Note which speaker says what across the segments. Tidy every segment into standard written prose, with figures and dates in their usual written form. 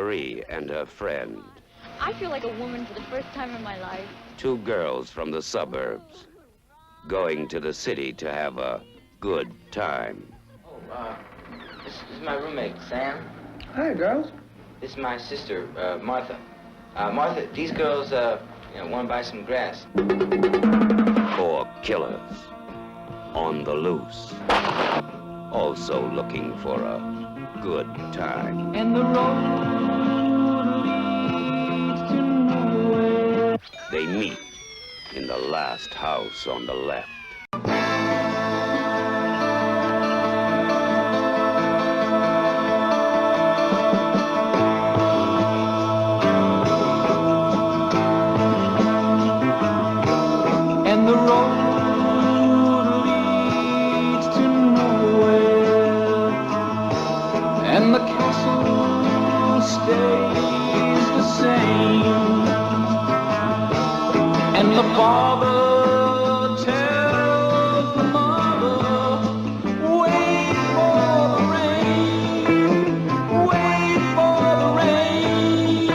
Speaker 1: Marie and her friend.
Speaker 2: I feel like a woman for the first time in my life.
Speaker 1: Two girls from the suburbs going to the city to have a good time.
Speaker 3: Oh, this is my roommate, Sam.
Speaker 4: Hi, girls.
Speaker 3: This is my sister, Martha. Martha, these girls, want to buy some grass.
Speaker 1: 4 killers on the loose, also looking for a good time.
Speaker 5: And the road leads to nowhere.
Speaker 1: They meet in the last house on the left.
Speaker 5: And the road leads to nowhere. And the castle stays the same. And the father tells the mother, wait for the rain, wait for the rain.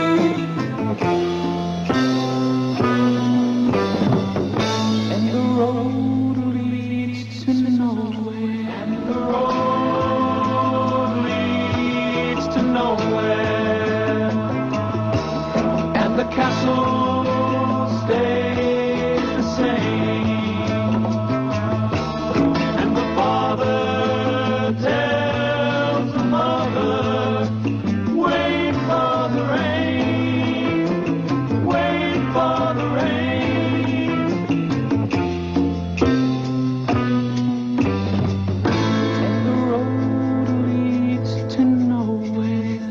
Speaker 5: And the road leads to nowhere. And the road leads to nowhere. And the castle stays the same. And the father tells the mother, wait for the rain, wait for the rain. And the road leads to nowhere.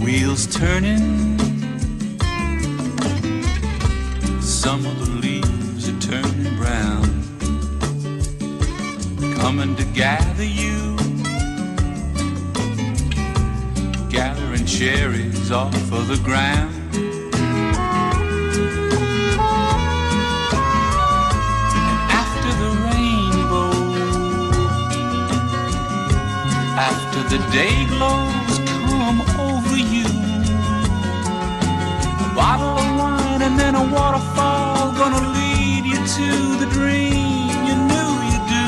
Speaker 6: Wheels turning, some of the leaves are turning brown, coming to gather you, gathering cherries off of the ground. And after the rainbow, after the day glows come over you, a bottle of wine and then a waterfall gonna lead you to the dream you knew you'd do.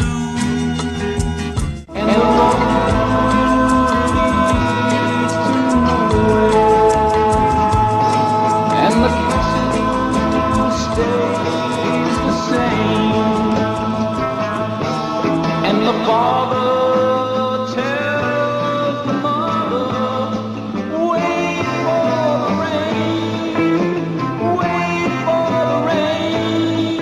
Speaker 5: And the road leads to nowhere. And the castle stays the same. And the father tells the mother, wait for the rain, wait for the rain.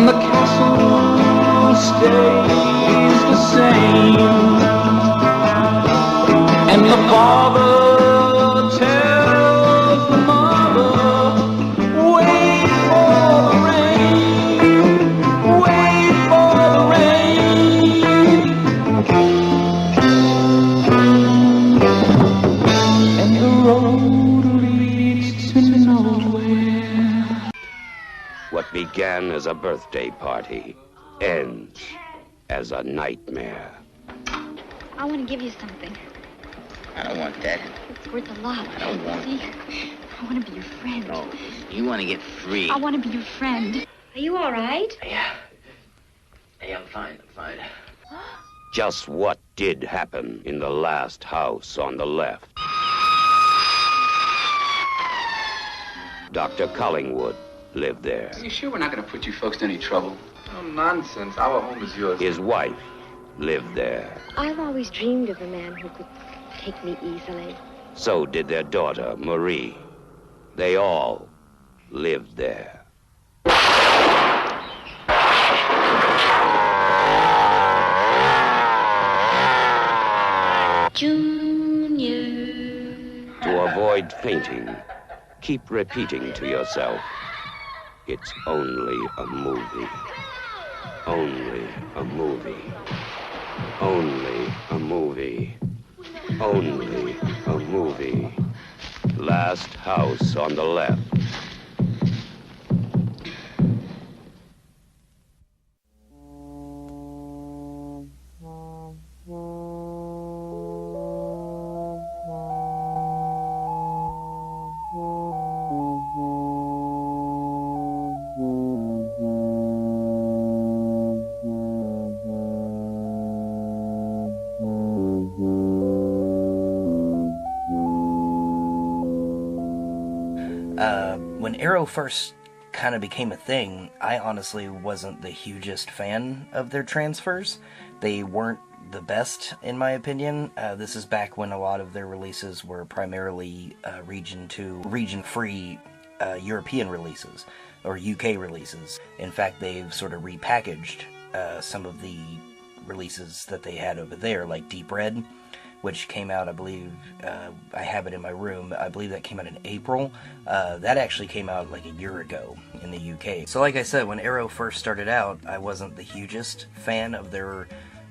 Speaker 5: and the castle stays the same. And the father tells the mother, wait for the rain, wait for the rain. And the road leads to nowhere.
Speaker 1: What began as a birthday party ends as a nightmare.
Speaker 2: I want to give you something.
Speaker 3: I don't want that.
Speaker 2: It's worth a lot.
Speaker 3: I don't want
Speaker 2: See, I want to be your friend.
Speaker 3: No, you want to get free.
Speaker 2: I want to be your friend. Are you all right?
Speaker 3: Yeah. Yeah, I'm fine. I'm fine.
Speaker 1: Just what did happen in the last house on the left? Dr. Collingwood lived there.
Speaker 4: Are you sure we're not going to put you folks to any trouble? Oh, nonsense. Our home is yours.
Speaker 1: His wife lived there.
Speaker 7: I've always dreamed of a man who could take me easily.
Speaker 1: So did their daughter, Marie. They all lived there.
Speaker 2: Junior.
Speaker 1: To avoid fainting, keep repeating to yourself, it's only a movie. Only a movie. Only a movie. Only a movie. Last house on the left.
Speaker 8: When Arrow first kind of became a thing, I honestly wasn't the hugest fan of their transfers. They weren't the best, in my opinion. This is back when a lot of their releases were primarily region-free European releases, or UK releases. In fact, they've sort of repackaged some of the releases that they had over there, like Deep Red, which came out, I believe, I have it in my room, I believe that came out in April. That actually came out like a year ago in the UK. So like I said, when Arrow first started out, I wasn't the hugest fan of their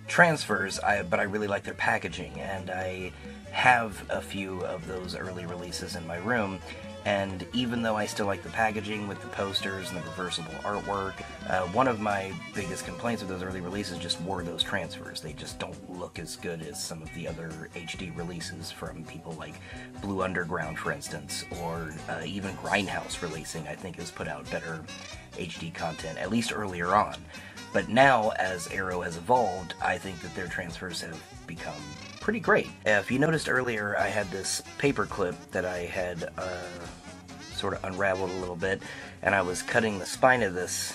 Speaker 8: transfers, but I really like their packaging, and I have a few of those early releases in my room. And even though I still like the packaging with the posters and the reversible artwork, one of my biggest complaints with those early releases just were those transfers. They just don't look as good as some of the other HD releases from people like Blue Underground, for instance, or even Grindhouse releasing, I think, has put out better HD content, at least earlier on. But now, as Arrow has evolved, I think that their transfers have become pretty great. If you noticed earlier, I had this paper clip that I had sort of unraveled a little bit, and I was cutting the spine of this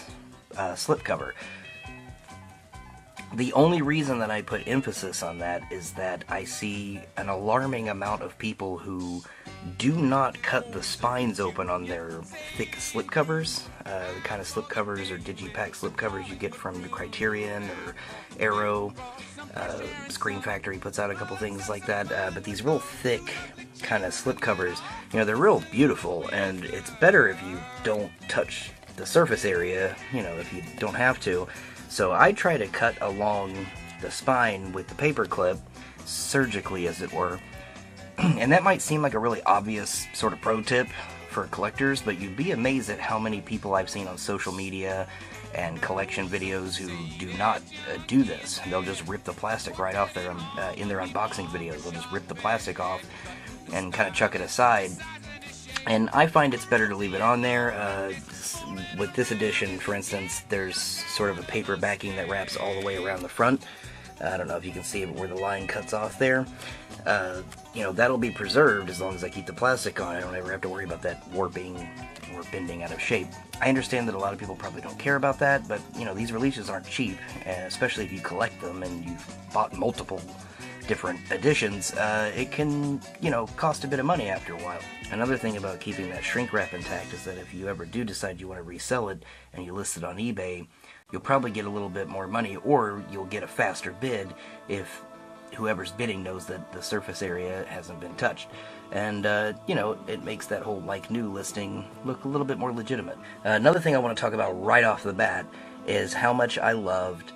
Speaker 8: slipcover. The only reason that I put emphasis on that is that I see an alarming amount of people who do not cut the spines open on their thick slipcovers, the kind of slipcovers or digipack slipcovers you get from Criterion or Arrow. Screen Factory puts out a couple things like that, but these real thick kind of slipcovers, you know, they're real beautiful, and it's better if you don't touch the surface area, you know, if you don't have to. So I try to cut along the spine with the paper clip, surgically as it were. And that might seem like a really obvious sort of pro tip for collectors, but you'd be amazed at how many people I've seen on social media and collection videos who do not do this. They'll just rip the plastic right off their in their unboxing videos. They'll just rip the plastic off and kind of chuck it aside. And I find it's better to leave it on there. With this edition, for instance, there's sort of a paper backing that wraps all the way around the front. I don't know if you can see it where the line cuts off there. You know, that'll be preserved as long as I keep the plastic on. I don't ever have to worry about that warping or bending out of shape. I understand that a lot of people probably don't care about that, but, you know, these releases aren't cheap, especially if you collect them and you've bought multiple different editions, it can, cost a bit of money after a while. Another thing about keeping that shrink wrap intact is that if you ever do decide you want to resell it and you list it on eBay, you'll probably get a little bit more money, or you'll get a faster bid if whoever's bidding knows that the surface area hasn't been touched. And, it makes that whole like new listing look a little bit more legitimate. Another thing I want to talk about right off the bat is how much I loved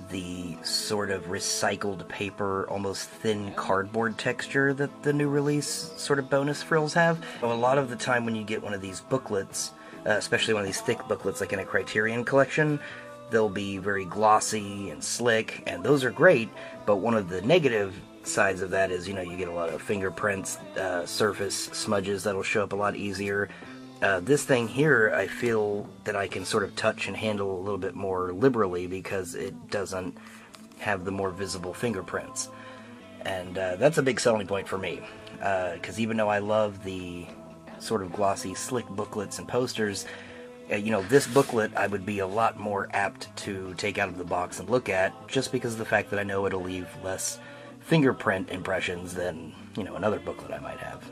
Speaker 8: the sort of recycled paper, almost thin cardboard texture that the new release sort of bonus frills have. A lot of the time when you get one of these booklets, especially one of these thick booklets like in a Criterion collection, they'll be very glossy and slick, and those are great, but one of the negative sides of that is, you get a lot of fingerprints, surface smudges that'll show up a lot easier. This thing here, I feel that I can sort of touch and handle a little bit more liberally because it doesn't have the more visible fingerprints. And that's a big selling point for me, because even though I love the sort of glossy, slick booklets and posters, this booklet I would be a lot more apt to take out of the box and look at, just because of the fact that I know it'll leave less fingerprint impressions than, another booklet I might have.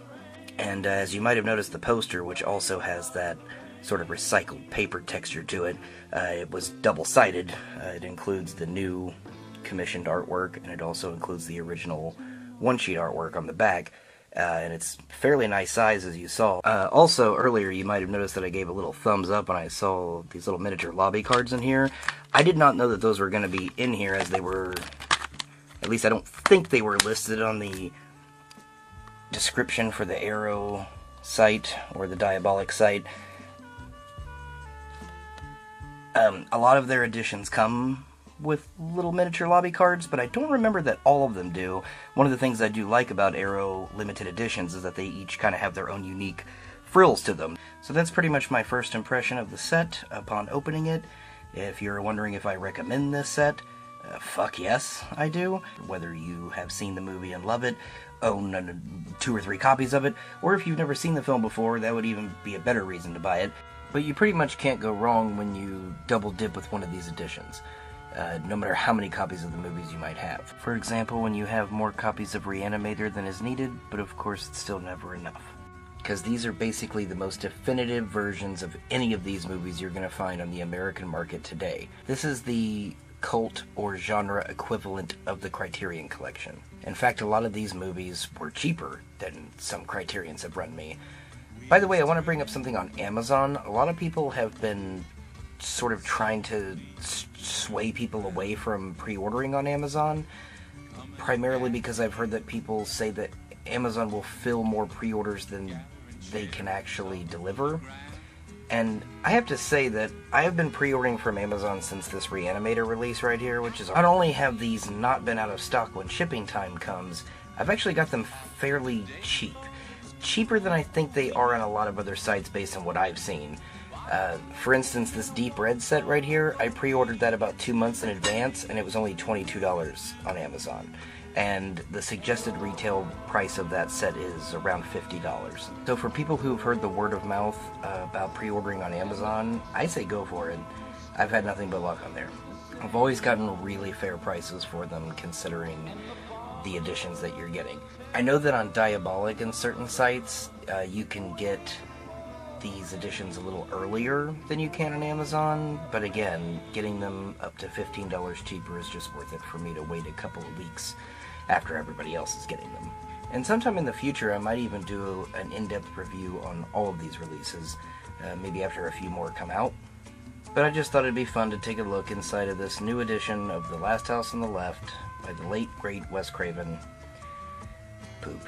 Speaker 8: And as you might have noticed, the poster, which also has that sort of recycled paper texture to it, it was double-sided. It includes the new commissioned artwork, and it also includes the original one-sheet artwork on the back. And it's fairly nice size, as you saw. Also, earlier you might have noticed that I gave a little thumbs up when I saw these little miniature lobby cards in here. I did not know that those were going to be in here, as they were, at least I don't think they were listed on the description for the Arrow site, or the Diabolic site. A lot of their editions come with little miniature lobby cards, but I don't remember that all of them do. One of the things I do like about Arrow limited editions is that they each kind of have their own unique frills to them. So that's pretty much my first impression of the set upon opening it. If you're wondering if I recommend this set, fuck yes, I do. Whether you have seen the movie and love it, own 2 or 3 copies of it, or if you've never seen the film before, that would even be a better reason to buy it. But you pretty much can't go wrong when you double dip with one of these editions, no matter how many copies of the movies you might have. For example, when you have more copies of Reanimator than is needed, but of course it's still never enough. Because these are basically the most definitive versions of any of these movies you're going to find on the American market today. This is the cult or genre equivalent of the Criterion collection. In fact, a lot of these movies were cheaper than some Criterions have run me. By the way, I want to bring up something on Amazon. A lot of people have been sort of trying to sway people away from pre-ordering on Amazon, primarily because I've heard that people say that Amazon will fill more pre-orders than they can actually deliver. And I have to say that I have been pre-ordering from Amazon since this Reanimator release right here, which is, not only have these not been out of stock when shipping time comes, I've actually got them fairly cheap. Cheaper than I think they are on a lot of other sites based on what I've seen. For instance, this Deep Red set right here, I pre-ordered that about 2 months in advance, and it was only $22 on Amazon. And the suggested retail price of that set is around $50. So for people who've heard the word of mouth about pre-ordering on Amazon, I say go for it. I've had nothing but luck on there. I've always gotten really fair prices for them, considering the editions that you're getting. I know that on Diabolic and certain sites, you can get these editions a little earlier than you can on Amazon, but again, getting them up to $15 cheaper is just worth it for me to wait a couple of weeks after everybody else is getting them. And sometime in the future, I might even do an in-depth review on all of these releases, maybe after a few more come out. But I just thought it'd be fun to take a look inside of this new edition of The Last House on the Left by the late, great Wes Craven. Poop.